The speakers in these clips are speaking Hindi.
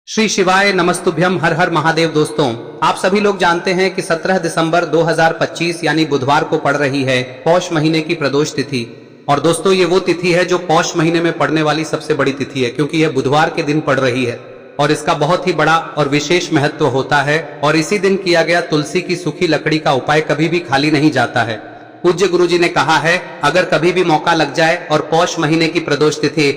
श्री शिवाय नमस्तुभ्यम हर हर महादेव। दोस्तों, आप सभी लोग जानते हैं कि 17 दिसंबर 2025 यानी बुधवार को पड़ रही है पौष महीने की प्रदोष तिथि। और दोस्तों, ये वो तिथि है जो पौष महीने में पड़ने वाली सबसे बड़ी तिथि है, क्योंकि यह बुधवार के दिन पड़ रही है और इसका बहुत ही बड़ा और विशेष महत्व होता है। और इसी दिन किया गया तुलसी की सूखी लकड़ी का उपाय कभी भी खाली नहीं जाता है। पूज्य गुरुजी ने कहा है, अगर कभी भी मौका लग जाए और पौष महीने की प्रदोष तिथि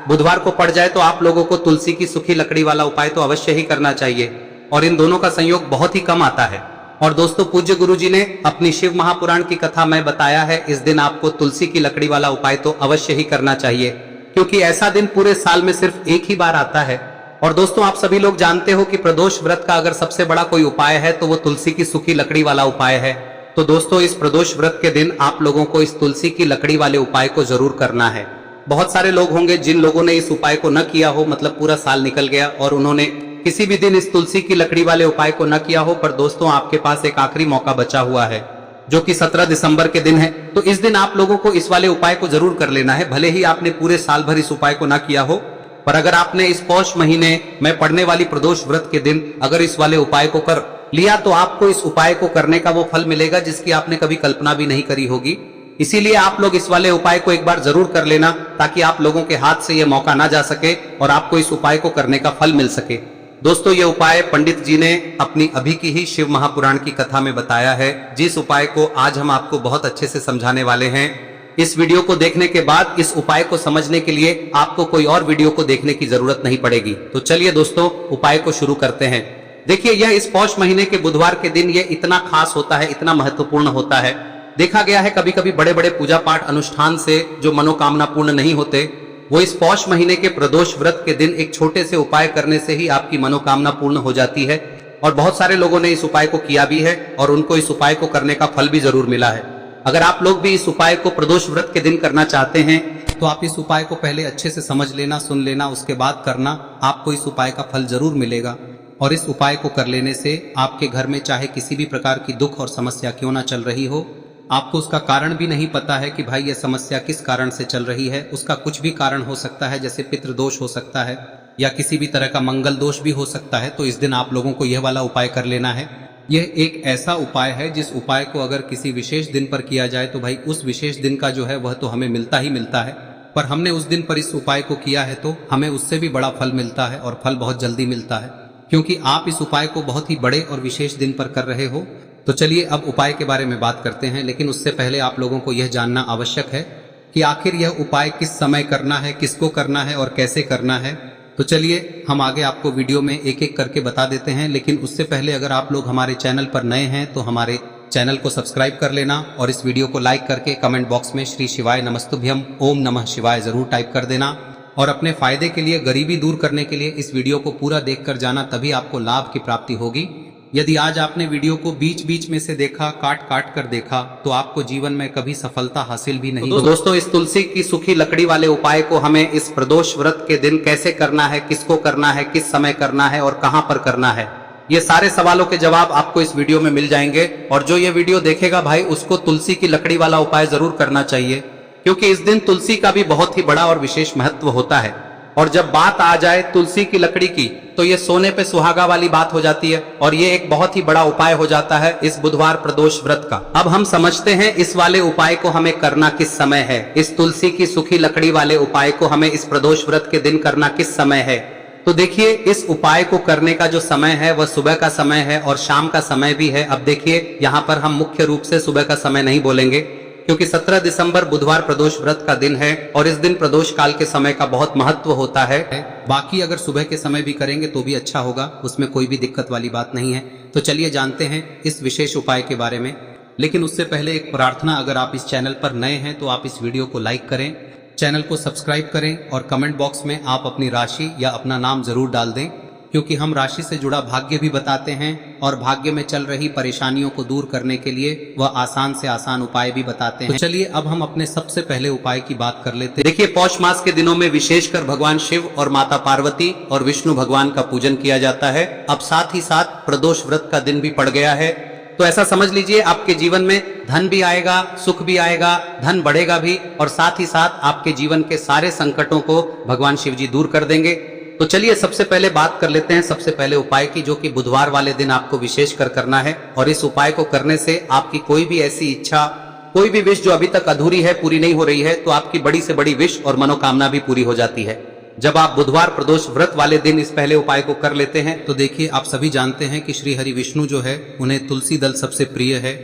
बुधवार को पड़ जाए तो आप लोगों को तुलसी की सूखी लकड़ी वाला उपाय तो अवश्य ही करना चाहिए। और इन दोनों का संयोग बहुत ही कम आता है। और दोस्तों, पूज्य गुरुजी ने अपनी शिव महापुराण की कथा में बताया है, इस दिन आपको तुलसी की लकड़ी वाला उपाय तो अवश्य ही करना चाहिए, क्योंकि ऐसा दिन पूरे साल में सिर्फ एक ही बार आता है। और दोस्तों, आप सभी लोग जानते हो कि प्रदोष व्रत का अगर सबसे बड़ा कोई उपाय है तो वो तुलसी की सूखी लकड़ी वाला उपाय है। तो दोस्तों, इस प्रदोष व्रत के दिन आप लोगों को इस तुलसी की लकड़ी वाले उपाय को जरूर करना है। बहुत सारे लोग होंगे जिन लोगों ने इस उपाय को न किया हो, मतलब पूरा साल निकल गया और उन्होंने किसी भी दिन इस तुलसी की लकड़ी वाले उपाय को न किया हो। पर दोस्तों, आपके पास एक आखिरी मौका बचा हुआ है, जो कि 17 दिसंबर के दिन है। तो इस दिन आप लोगों को इस वाले उपाय को जरूर कर लेना है, भले ही आपने पूरे साल भर इस उपाय को न किया हो। पर अगर आपने इस पौष महीने में पड़ने वाली प्रदोष व्रत के दिन अगर इस वाले उपाय को कर लिया तो आपको इस उपाय को करने का वो फल मिलेगा जिसकी आपने कभी कल्पना भी नहीं करी होगी। इसीलिए आप लोग इस वाले उपाय को एक बार जरूर कर लेना, ताकि आप लोगों के हाथ से यह मौका ना जा सके और आपको इस उपाय को करने का फल मिल सके। दोस्तों, ये उपाय पंडित जी ने अपनी अभी की ही शिव महापुराण की कथा में बताया है, जिस उपाय को आज हम आपको बहुत अच्छे से समझाने वाले हैं। इस वीडियो को देखने के बाद इस उपाय को समझने के लिए आपको कोई और वीडियो को देखने की जरूरत नहीं पड़ेगी। तो चलिए दोस्तों, उपाय को शुरू करते हैं। देखिए, यह इस पौष महीने के बुधवार के दिन यह इतना खास होता है, इतना महत्वपूर्ण होता है। देखा गया है कभी कभी बड़े बड़े पूजा पाठ अनुष्ठान से जो मनोकामना पूर्ण नहीं होते, वो इस पौष महीने के प्रदोष व्रत के दिन एक छोटे से उपाय करने से ही आपकी मनोकामना पूर्ण हो जाती है। और बहुत सारे लोगों ने इस उपाय को किया भी है और उनको इस उपाय को करने का फल भी जरूर मिला है। अगर आप लोग भी इस उपाय को प्रदोष व्रत के दिन करना चाहते हैं तो आप इस उपाय को पहले अच्छे से समझ लेना, सुन लेना, उसके बाद करना। आपको इस उपाय का फल जरूर मिलेगा। और इस उपाय को कर लेने से आपके घर में चाहे किसी भी प्रकार की दुख और समस्या क्यों ना चल रही हो, आपको उसका कारण भी नहीं पता है कि भाई यह समस्या किस कारण से चल रही है, उसका कुछ भी कारण हो सकता है, जैसे पितृदोष हो सकता है या किसी भी तरह का मंगल दोष भी हो सकता है। तो इस दिन आप लोगों को यह वाला उपाय कर लेना है। यह एक ऐसा उपाय है जिस उपाय को अगर किसी विशेष दिन पर किया जाए तो भाई उस विशेष दिन का जो है वह तो हमें मिलता ही मिलता है। पर हमने उस दिन पर इस उपाय को किया है तो हमें उससे भी बड़ा फल मिलता है, और फल बहुत जल्दी मिलता है, क्योंकि आप इस उपाय को बहुत ही बड़े और विशेष दिन पर कर रहे हो। तो चलिए अब उपाय के बारे में बात करते हैं, लेकिन उससे पहले आप लोगों को यह जानना आवश्यक है कि आखिर यह उपाय किस समय करना है, किसको करना है और कैसे करना है। तो चलिए हम आगे आपको वीडियो में एक एक करके बता देते हैं। लेकिन उससे पहले अगर आप लोग हमारे चैनल पर नए हैं तो हमारे चैनल को सब्सक्राइब कर लेना और इस वीडियो को लाइक करके कमेंट बॉक्स में श्री शिवाय नमस्तुभ्यम ओम नमः शिवाय जरूर टाइप कर देना। और अपने फायदे के लिए, गरीबी दूर करने के लिए इस वीडियो को पूरा देखकर जाना, तभी आपको लाभ की प्राप्ति होगी। यदि आज आपने वीडियो को बीच बीच में से देखा, काट काट कर देखा, तो आपको जीवन में कभी सफलता हासिल भी नहीं। तो दोस्तों, इस तुलसी की सूखी लकड़ी वाले उपाय को हमें इस प्रदोष व्रत के दिन कैसे करना है, किसको करना है, किस समय करना है और कहां पर करना है, ये सारे सवालों के जवाब आपको इस वीडियो में मिल जाएंगे। और जो ये वीडियो देखेगा भाई, उसको तुलसी की लकड़ी वाला उपाय जरूर करना चाहिए, क्योंकि इस दिन तुलसी का भी बहुत ही बड़ा और विशेष महत्व होता है। और जब बात आ जाए तुलसी की लकड़ी की, तो ये सोने पे सुहागा वाली बात हो जाती है और ये एक बहुत ही बड़ा उपाय हो जाता है इस बुधवार प्रदोष व्रत का। अब हम समझते हैं इस वाले उपाय को हमें करना किस समय है। इस तुलसी की सूखी लकड़ी वाले उपाय को हमें इस प्रदोष व्रत के दिन करना किस समय है। तो देखिए, इस उपाय को करने का जो समय है वह सुबह का समय है और शाम का समय भी है। अब देखिए, यहाँ पर हम मुख्य रूप से सुबह का समय नहीं बोलेंगे, क्योंकि 17 दिसंबर बुधवार प्रदोष व्रत का दिन है और इस दिन प्रदोष काल के समय का बहुत महत्व होता है। बाकी अगर सुबह के समय भी करेंगे तो भी अच्छा होगा, उसमें कोई भी दिक्कत वाली बात नहीं है। तो चलिए जानते हैं इस विशेष उपाय के बारे में। लेकिन उससे पहले एक प्रार्थना, अगर आप इस चैनल पर नए हैं तो आप इस वीडियो को लाइक करें, चैनल को सब्सक्राइब करें और कमेंट बॉक्स में आप अपनी राशि या अपना नाम जरूर डाल दें, क्योंकि हम राशि से जुड़ा भाग्य भी बताते हैं और भाग्य में चल रही परेशानियों को दूर करने के लिए वह आसान से आसान उपाय भी बताते हैं। तो चलिए अब हम अपने सबसे पहले उपाय की बात कर लेते हैं। देखिए, पौष मास के दिनों में विशेषकर भगवान शिव और माता पार्वती और विष्णु भगवान का पूजन किया जाता है। अब साथ ही साथ प्रदोष व्रत का दिन भी पड़ गया है तो ऐसा समझ लीजिए आपके जीवन में धन भी आएगा, सुख भी आएगा, धन बढ़ेगा भी, और साथ ही साथ आपके जीवन के सारे संकटों को भगवान शिव जी दूर कर देंगे। तो चलिए सबसे पहले बात कर लेते हैं सबसे पहले उपाय की, जो कि बुधवार वाले दिन आपको विशेष कर करना है। और इस उपाय को करने से आपकी कोई भी ऐसी इच्छा, कोई भी विश जो अभी तक अधूरी है, पूरी नहीं हो रही है, तो आपकी बड़ी से बड़ी विश और मनोकामना भी पूरी हो जाती है। जब आप बुधवार प्रदोष व्रत वाले दिन इस पहले उपाय को कर लेते हैं, तो देखिए आप सभी जानते हैं कि श्री हरि विष्णु जो है उन्हें तुलसी दल सबसे प्रिय है।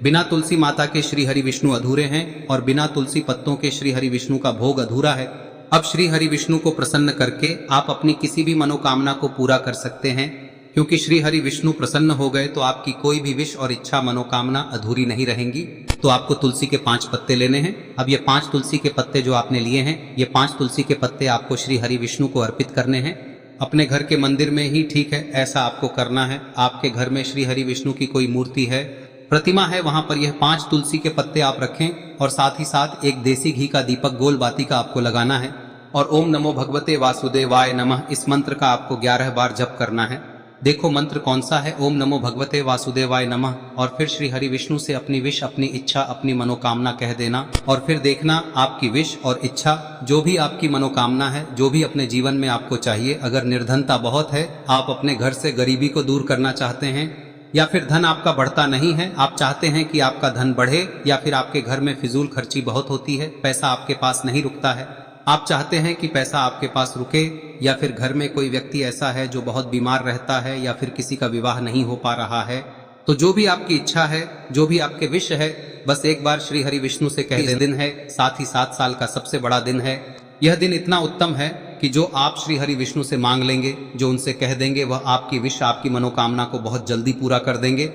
बिना तुलसी माता के श्री हरि विष्णु अधूरे हैं और बिना तुलसी पत्तों के श्री हरि विष्णु का भोग अधूरा है। अब श्री हरि विष्णु को प्रसन्न करके आप अपनी किसी भी मनोकामना को पूरा कर सकते हैं, क्योंकि श्री हरि विष्णु प्रसन्न हो गए तो आपकी कोई भी विश और इच्छा मनोकामना अधूरी नहीं रहेंगी। तो आपको तुलसी के 5 पत्ते लेने हैं। अब ये 5 तुलसी के पत्ते जो आपने लिए हैं, ये 5 तुलसी के पत्ते आपको श्री हरि विष्णु को अर्पित करने हैं। अपने घर के मंदिर में ही ठीक है, ऐसा आपको करना है। आपके घर में श्री हरि विष्णु की कोई मूर्ति है, प्रतिमा है, वहां पर यह 5 तुलसी के पत्ते आप रखें और साथ ही साथ एक देसी घी का दीपक गोल बाती का आपको लगाना है और ओम नमो भगवते वासुदेवाय नमः इस मंत्र का आपको 11 बार जप करना है। देखो मंत्र कौन सा है, ओम नमो भगवते वासुदेवाय नमः, और फिर श्री हरि विष्णु से अपनी विश, अपनी इच्छा, अपनी मनोकामना कह देना और फिर देखना आपकी विश और इच्छा, जो भी आपकी मनोकामना है, जो भी अपने जीवन में आपको चाहिए। अगर निर्धनता बहुत है, आप अपने घर से गरीबी को दूर करना चाहते हैं, या फिर धन आपका बढ़ता नहीं है, आप चाहते हैं कि आपका धन बढ़े, या फिर आपके घर में फिजूल खर्ची बहुत होती है, पैसा आपके पास नहीं रुकता है, आप चाहते हैं कि पैसा आपके पास रुके, या फिर घर में कोई व्यक्ति ऐसा है जो बहुत बीमार रहता है, या फिर किसी का विवाह नहीं हो पा रहा है, तो जो भी आपकी इच्छा है, जो भी आपके विश है, बस एक बार श्री हरि विष्णु से कह दें। दिन है, साथ ही 7 साल का सबसे बड़ा दिन है। यह दिन इतना उत्तम है कि जो आप श्री हरि विष्णु से मांग लेंगे, जो उनसे कह देंगे, वह आपकी विश, आपकी मनोकामना को बहुत जल्दी पूरा कर देंगे।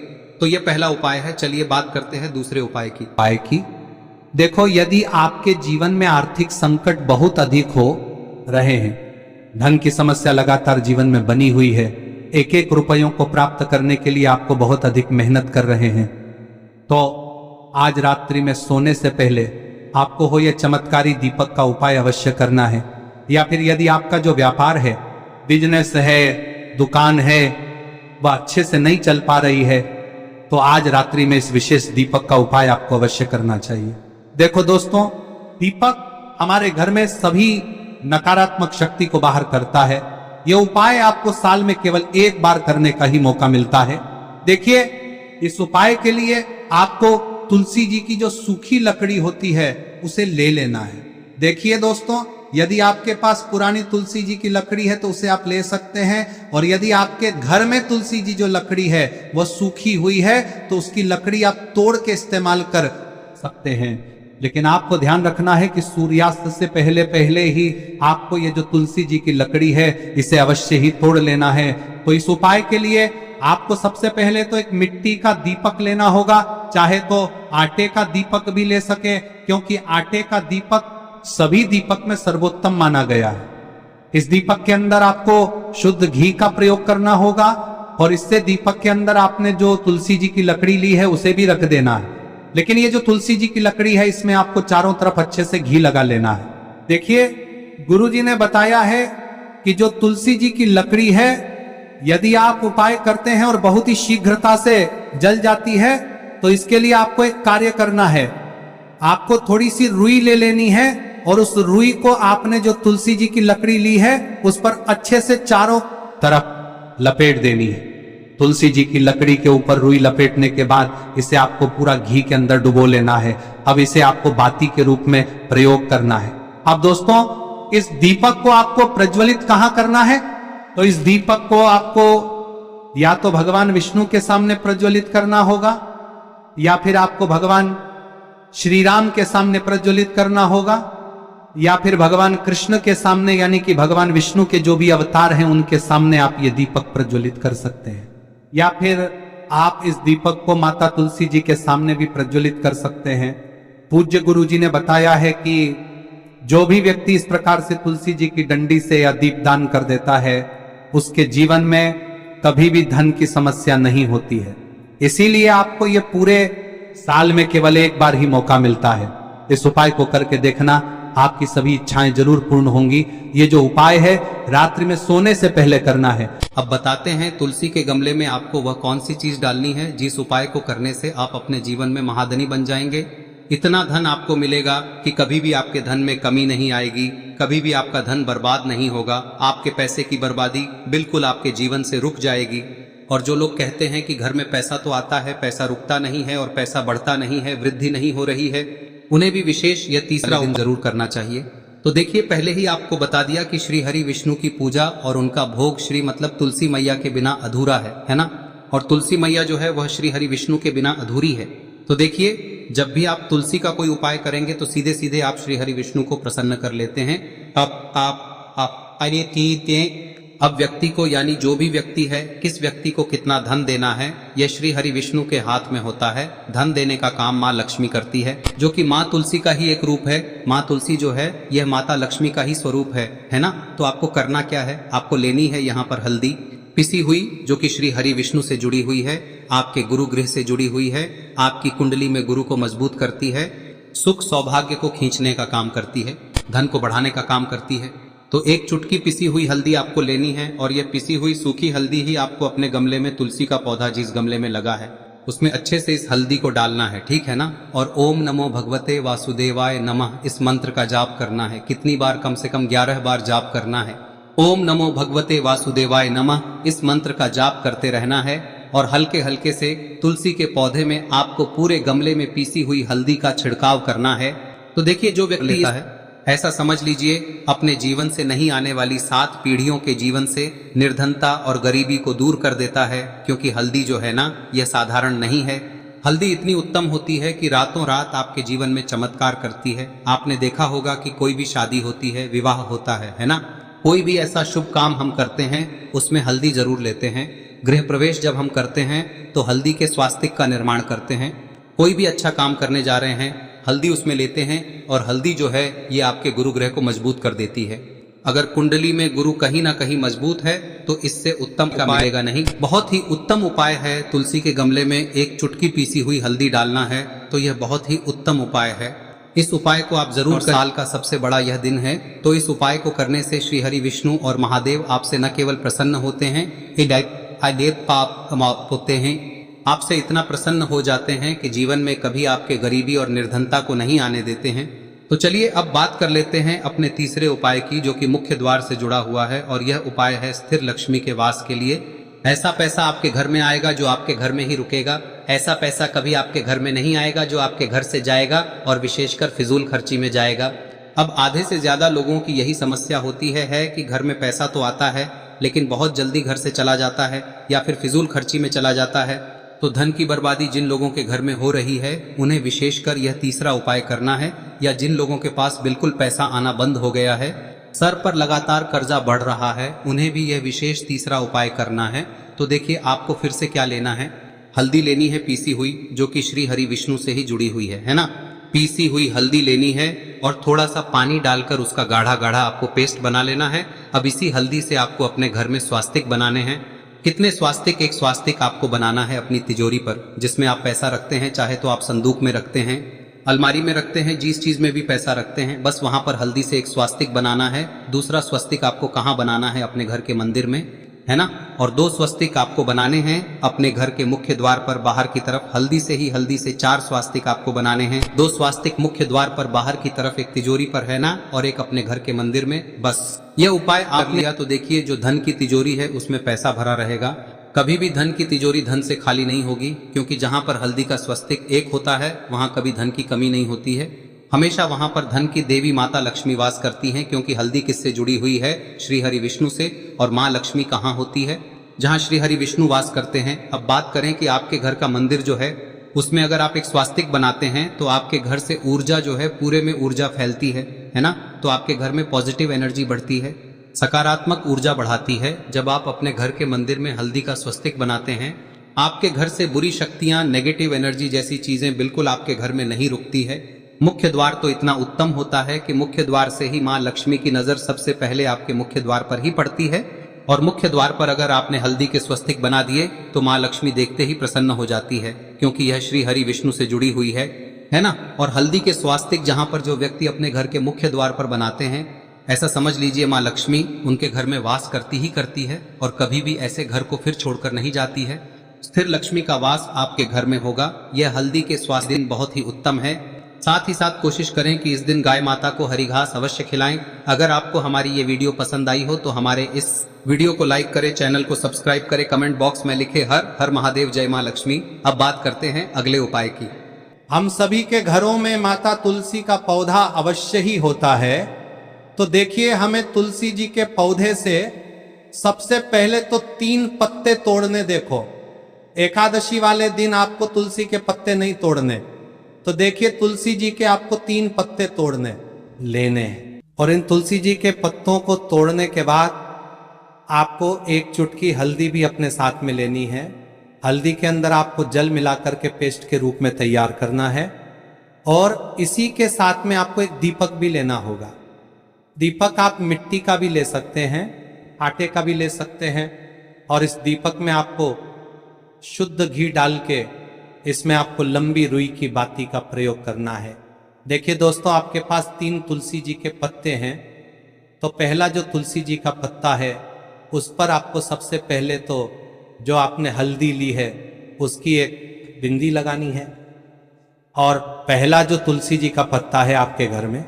तो यह पहला उपाय है। चलिए बात करते हैं दूसरे उपाय की। देखो, यदि आपके जीवन में आर्थिक संकट बहुत अधिक हो रहे हैं, धन की समस्या लगातार जीवन में बनी हुई है, एक एक रुपयों को प्राप्त करने के लिए आपको बहुत अधिक मेहनत कर रहे हैं, तो आज रात्रि में सोने से पहले आपको हो यह चमत्कारी दीपक का उपाय अवश्य करना है। या फिर यदि आपका जो व्यापार है, बिजनेस है, दुकान है, वह अच्छे से नहीं चल पा रही है, तो आज रात्रि में इस विशेष दीपक का उपाय आपको अवश्य करना चाहिए। देखो दोस्तों, दीपक हमारे घर में सभी नकारात्मक शक्ति को बाहर करता है। यह उपाय आपको साल में केवल एक बार करने का ही मौका मिलता है। देखिए, इस उपाय के लिए आपको तुलसी जी की जो सूखी लकड़ी होती है उसे ले लेना है। देखिए दोस्तों, यदि आपके पास पुरानी तुलसी जी की लकड़ी है तो उसे आप ले सकते हैं, और यदि आपके घर में तुलसी जी जो लकड़ी है वह सूखी हुई है तो उसकी लकड़ी आप तोड़ के इस्तेमाल कर सकते हैं। लेकिन आपको ध्यान रखना है कि सूर्यास्त से पहले पहले ही आपको ये जो तुलसी जी की लकड़ी है इसे अवश्य ही तोड़ लेना है। तो इस उपाय के लिए आपको सबसे पहले तो एक मिट्टी का दीपक लेना होगा, चाहे तो आटे का दीपक भी ले सके, क्योंकि आटे का दीपक सभी दीपक में सर्वोत्तम माना गया है। इस दीपक के अंदर आपको शुद्ध घी का प्रयोग करना होगा, और इससे दीपक के अंदर आपने जो तुलसी जी की लकड़ी ली है उसे भी रख देना है। लेकिन ये जो तुलसी जी की लकड़ी है, इसमें आपको चारों तरफ अच्छे से घी लगा लेना है। देखिए, गुरुजी ने बताया है कि जो तुलसी जी की लकड़ी है, यदि आप उपाय करते हैं और बहुत ही शीघ्रता से जल जाती है, तो इसके लिए आपको एक कार्य करना है। आपको थोड़ी सी रुई ले लेनी है और उस रुई को आपने जो तुलसी जी की लकड़ी ली है उस पर अच्छे से चारों तरफ लपेट देनी है। तुलसी जी की लकड़ी के ऊपर रुई लपेटने के बाद इसे आपको पूरा घी के अंदर डुबो लेना है। अब इसे आपको बाती के रूप में प्रयोग करना है। अब दोस्तों, इस दीपक को आपको प्रज्वलित कहां करना है? तो इस दीपक को आपको या तो भगवान विष्णु के सामने प्रज्वलित करना होगा, या फिर आपको भगवान श्री राम के सामने प्रज्वलित करना होगा, या फिर भगवान कृष्ण के सामने, यानी कि भगवान विष्णु के जो भी अवतार हैं उनके सामने आप ये दीपक प्रज्वलित कर सकते हैं। या फिर आप इस दीपक को माता तुलसी जी के सामने भी प्रज्वलित कर सकते हैं। पूज्य गुरु जी ने बताया है कि जो भी व्यक्ति इस प्रकार से तुलसी जी की डंडी से या दीपदान कर देता है, उसके जीवन में कभी भी धन की समस्या नहीं होती है। इसीलिए आपको ये पूरे साल में केवल एक बार ही मौका मिलता है। इस उपाय को करके देखना, आपकी सभी इच्छाएं जरूर पूर्ण होंगी। ये जो उपाय है रात्रि में सोने से पहले करना है। अब बताते हैं तुलसी के गमले में आपको वह कौन सी चीज डालनी है जिस उपाय को करने से आप अपने जीवन में महाधनी बन जाएंगे। इतना धन आपको मिलेगा कि कभी भी आपके धन में कमी नहीं आएगी, कभी भी आपका धन बर्बाद नहीं होगा। आपके पैसे की बर्बादी बिल्कुल आपके जीवन से रुक जाएगी। और जो लोग कहते हैं कि घर में पैसा तो आता है, पैसा रुकता नहीं है और पैसा बढ़ता नहीं है, वृद्धि नहीं हो रही है, उन्हें भी विशेष यह तीसरा दिन जरूर करना चाहिए। तो देखिए, पहले ही आपको बता दिया कि श्री हरि विष्णु की पूजा और उनका भोग श्री मतलब तुलसी मैया के बिना अधूरा है ना। और तुलसी मैया जो है वह श्री हरि विष्णु के बिना अधूरी है। तो देखिए, जब भी आप तुलसी का कोई उपाय करेंगे तो सीधे सीधे आप श्री हरि विष्णु को प्रसन्न कर लेते हैं। अब व्यक्ति को, यानी जो भी व्यक्ति है, किस व्यक्ति को कितना धन देना है, यह श्री हरि विष्णु के हाथ में होता है। धन देने का काम माँ लक्ष्मी करती है, जो कि माँ तुलसी का ही एक रूप है। माँ तुलसी जो है यह माता लक्ष्मी का ही स्वरूप है ना। तो आपको करना क्या है, आपको लेनी है यहाँ पर हल्दी पिसी हुई, जो कि श्री हरि विष्णु से जुड़ी हुई है, आपके गुरु गृह से जुड़ी हुई है, आपकी कुंडली में गुरु को मजबूत करती है, सुख सौभाग्य को खींचने का काम करती है, धन को बढ़ाने का काम करती है। तो एक चुटकी पिसी हुई हल्दी आपको लेनी है और यह पिसी हुई सूखी हल्दी ही आपको अपने गमले में, तुलसी का पौधा जिस गमले में लगा है उसमें अच्छे से इस हल्दी को डालना है, ठीक है ना। और ओम नमो भगवते वासुदेवाय नमः इस मंत्र का जाप करना है। कितनी बार? कम से कम 11 बार जाप करना है। ओम नमो भगवते वासुदेवाय नमः इस मंत्र का जाप करते रहना है और हल्के हल्के से तुलसी के पौधे में आपको पूरे गमले में पीसी हुई हल्दी का छिड़काव करना है। तो देखिए, जो व्यक्ति लेता है, ऐसा समझ लीजिए अपने जीवन से नहीं आने वाली 7 पीढ़ियों के जीवन से निर्धनता और गरीबी को दूर कर देता है। क्योंकि हल्दी जो है ना, यह साधारण नहीं है। हल्दी इतनी उत्तम होती है कि रातों रात आपके जीवन में चमत्कार करती है। आपने देखा होगा कि कोई भी शादी होती है, विवाह होता है ना, कोई भी ऐसा शुभ काम हम करते हैं उसमें हल्दी जरूर लेते हैं। गृह प्रवेश जब हम करते हैं तो हल्दी के स्वास्तिक का निर्माण करते हैं। कोई भी अच्छा काम करने जा रहे हैं, हल्दी उसमें लेते हैं और हल्दी जो है ये आपके गुरु ग्रह को मजबूत कर देती है। अगर कुंडली में गुरु कहीं ना कहीं मजबूत है तो इससे उत्तम क्या मिलेगा नहीं। बहुत ही उत्तम उपाय है, तुलसी के गमले में एक चुटकी पीसी हुई हल्दी डालना है, तो यह बहुत ही उत्तम उपाय है। इस उपाय को आप जरूर करें। साल का सबसे बड़ा यह दिन है, तो इस उपाय को करने से श्री हरि विष्णु और महादेव आपसे न केवल प्रसन्न होते हैं, पाप होते हैं, आपसे इतना प्रसन्न हो जाते हैं कि जीवन में कभी आपके गरीबी और निर्धनता को नहीं आने देते हैं। तो चलिए अब बात कर लेते हैं अपने तीसरे उपाय की, जो कि मुख्य द्वार से जुड़ा हुआ है। और यह उपाय है स्थिर लक्ष्मी के वास के लिए। ऐसा पैसा आपके घर में आएगा जो आपके घर में ही रुकेगा। ऐसा पैसा कभी आपके घर में नहीं आएगा जो आपके घर से जाएगा और विशेषकर फिजूल खर्ची में जाएगा। अब आधे से ज्यादा लोगों की यही समस्या होती है कि घर में पैसा तो आता है लेकिन बहुत जल्दी घर से चला जाता है या फिर फिजूल खर्ची में चला जाता है। तो धन की बर्बादी जिन लोगों के घर में हो रही है उन्हें विशेषकर यह तीसरा उपाय करना है। या जिन लोगों के पास बिल्कुल पैसा आना बंद हो गया है, सर पर लगातार कर्जा बढ़ रहा है, उन्हें भी यह विशेष तीसरा उपाय करना है। तो देखिए, आपको फिर से क्या लेना है, हल्दी लेनी है पीसी हुई, जो कि श्री हरि विष्णु से ही जुड़ी हुई है ना। पीसी हुई हल्दी लेनी है और थोड़ा सा पानी डालकर उसका गाढ़ा गाढ़ा आपको पेस्ट बना लेना है। अब इसी हल्दी से आपको अपने घर में स्वास्तिक बनाने हैं। कितने स्वास्तिक? एक स्वास्तिक आपको बनाना है अपनी तिजोरी पर, जिसमें आप पैसा रखते हैं। चाहे तो आप संदूक में रखते हैं, अलमारी में रखते हैं, जिस चीज में भी पैसा रखते हैं, बस वहां पर हल्दी से एक स्वास्तिक बनाना है। दूसरा स्वस्तिक आपको कहाँ बनाना है? अपने घर के मंदिर में, है ना। और 2 स्वस्तिक आपको बनाने हैं अपने घर के मुख्य द्वार पर बाहर की तरफ। हल्दी से 4 स्वास्तिक आपको बनाने हैं। 2 स्वास्तिक मुख्य द्वार पर बाहर की तरफ, एक तिजोरी पर, है ना, और एक अपने घर के मंदिर में। बस यह उपाय आप लिया तो देखिए, जो धन की तिजोरी है उसमें पैसा भरा रहेगा। कभी भी धन की तिजोरी धन से खाली नहीं होगी, क्योंकि जहां पर हल्दी का स्वस्तिक एक होता है वहां कभी धन की कमी नहीं होती है। हमेशा वहां पर धन की देवी माता लक्ष्मी वास करती हैं, क्योंकि हल्दी किससे जुड़ी हुई है? श्री हरि विष्णु से। और माँ लक्ष्मी कहाँ होती है? जहाँ श्री हरि विष्णु वास करते हैं। अब बात करें कि आपके घर का मंदिर जो है उसमें अगर आप एक स्वास्तिक बनाते हैं तो आपके घर से ऊर्जा जो है, पूरे में ऊर्जा फैलती है ना। तो आपके घर में पॉजिटिव एनर्जी बढ़ती है, सकारात्मक ऊर्जा बढ़ाती है। जब आप अपने घर के मंदिर में हल्दी का स्वस्तिक बनाते हैं, आपके घर से बुरी शक्तियां, नेगेटिव एनर्जी जैसी चीजें बिल्कुल आपके घर में नहीं रुकती है। मुख्य द्वार तो इतना उत्तम होता है कि मुख्य द्वार से ही माँ लक्ष्मी की नजर सबसे पहले आपके मुख्य द्वार पर ही पड़ती है। और मुख्य द्वार पर अगर आपने हल्दी के स्वस्तिक बना दिए तो माँ लक्ष्मी देखते ही प्रसन्न हो जाती है, क्योंकि यह श्री हरि विष्णु से जुड़ी हुई है ना। और हल्दी के स्वास्तिक जहां पर जो व्यक्ति अपने घर के मुख्य द्वार पर बनाते हैं, ऐसा समझ लीजिए माँ लक्ष्मी उनके घर में वास करती है और कभी भी ऐसे घर को फिर छोड़कर नहीं जाती है। स्थिर लक्ष्मी का वास आपके घर में होगा। यह हल्दी के स्वास्थ्य दिन बहुत ही उत्तम है। साथ ही साथ कोशिश करें कि इस दिन गाय माता को हरी घास अवश्य खिलाएं। अगर आपको हमारी ये वीडियो पसंद आई हो तो हमारे इस वीडियो को लाइक करें, चैनल को सब्सक्राइब करें, कमेंट बॉक्स में लिखे हर हर महादेव, जय माँ लक्ष्मी। अब बात करते हैं अगले उपाय की। हम सभी के घरों में माता तुलसी का पौधा अवश्य ही होता है। तो देखिए, हमें तुलसी जी के पौधे से सबसे पहले तो 3 पत्ते तोड़ने। देखो, एकादशी वाले दिन आपको तुलसी के पत्ते नहीं तोड़ने। तो देखिए, तुलसी जी के आपको 3 पत्ते तोड़ने लेने हैं। और इन तुलसी जी के पत्तों को तोड़ने के बाद आपको 1 चुटकी हल्दी भी अपने साथ में लेनी है। हल्दी के अंदर आपको जल मिलाकर के पेस्ट के रूप में तैयार करना है। और इसी के साथ में आपको एक दीपक भी लेना होगा। दीपक आप मिट्टी का भी ले सकते हैं, आटे का भी ले सकते हैं। और इस दीपक में आपको शुद्ध घी डाल के इसमें आपको लंबी रुई की बाती का प्रयोग करना है। देखिए दोस्तों, आपके पास 3 तुलसी जी के पत्ते हैं। तो पहला जो तुलसी जी का पत्ता है उस पर आपको सबसे पहले तो जो आपने हल्दी ली है उसकी एक बिंदी लगानी है। और पहला जो तुलसी जी का पत्ता है आपके घर में,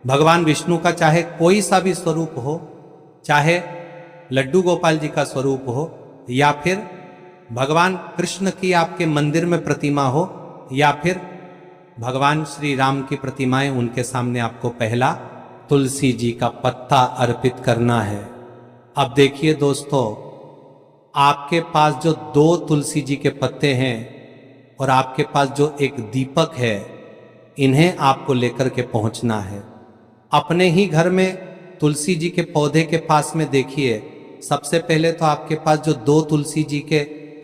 भगवान विष्णु का चाहे कोई सा भी स्वरूप हो, चाहे लड्डू गोपाल जी का स्वरूप हो, या फिर भगवान कृष्ण की आपके मंदिर में प्रतिमा हो, या फिर भगवान श्री राम की प्रतिमाएं, उनके सामने आपको पहला तुलसी जी का पत्ता अर्पित करना है। अब देखिए दोस्तों, आपके पास जो 2 तुलसी जी के पत्ते हैं और आपके पास जो एक दीपक है, इन्हें आपको लेकर के पहुंचना है। अपने ही घर में तुलसी जी के पौधे के पास में देखिए, सबसे पहले तो आपके पास जो 2 तुलसी जी के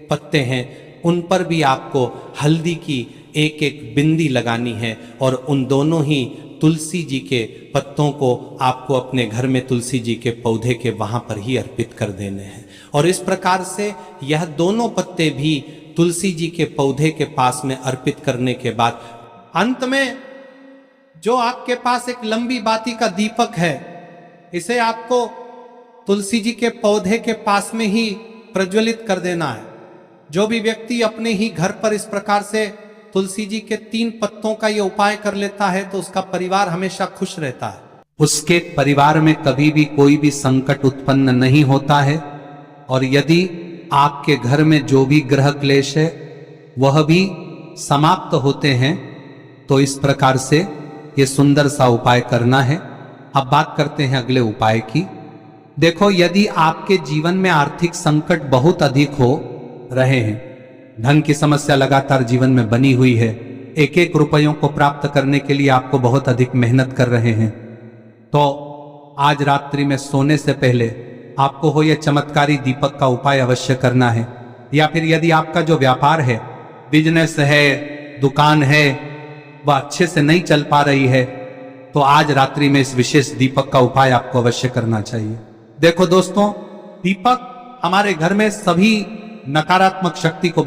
पत्ते हैं उन पर भी आपको हल्दी की एक एक बिंदी लगानी है। और उन दोनों ही तुलसी जी के पत्तों को आपको अपने घर में तुलसी जी के पौधे के वहां पर ही अर्पित कर देने हैं। और इस प्रकार से यह दोनों पत्ते भी तुलसी जी के पौधे के पास में अर्पित करने के बाद अंत में जो आपके पास एक लंबी बाती का दीपक है, इसे आपको तुलसी जी के पौधे के पास में ही प्रज्वलित कर देना है। जो भी व्यक्ति अपने ही घर पर इस प्रकार से तुलसी जी के 3 पत्तों का ये उपाय कर लेता है तो उसका परिवार हमेशा खुश रहता है। उसके परिवार में कभी भी कोई भी संकट उत्पन्न नहीं होता है। और यदि आपके घर में जो भी ग्रह क्लेश है वह भी समाप्त होते हैं। तो इस प्रकार से ये सुंदर सा उपाय करना है। अब बात करते हैं अगले उपाय की। देखो, यदि आपके जीवन में आर्थिक संकट बहुत अधिक हो रहे हैं, धन की समस्या लगातार जीवन में बनी हुई है, एक एक रुपयों को प्राप्त करने के लिए आपको बहुत अधिक मेहनत कर रहे हैं, तो आज रात्रि में सोने से पहले आपको हो यह चमत्कारी दीपक का उपाय अवश्य करना है। या फिर यदि आपका जो व्यापार है, बिजनेस है, दुकान है, वह अच्छे से नहीं चल पा रही है, तो आज रात्रि में इस विशेष दीपक का उपाय आपको अवश्य करना चाहिए। देखो दोस्तों, दीपक हमारे घर में सभी नकारात्मक शक्ति को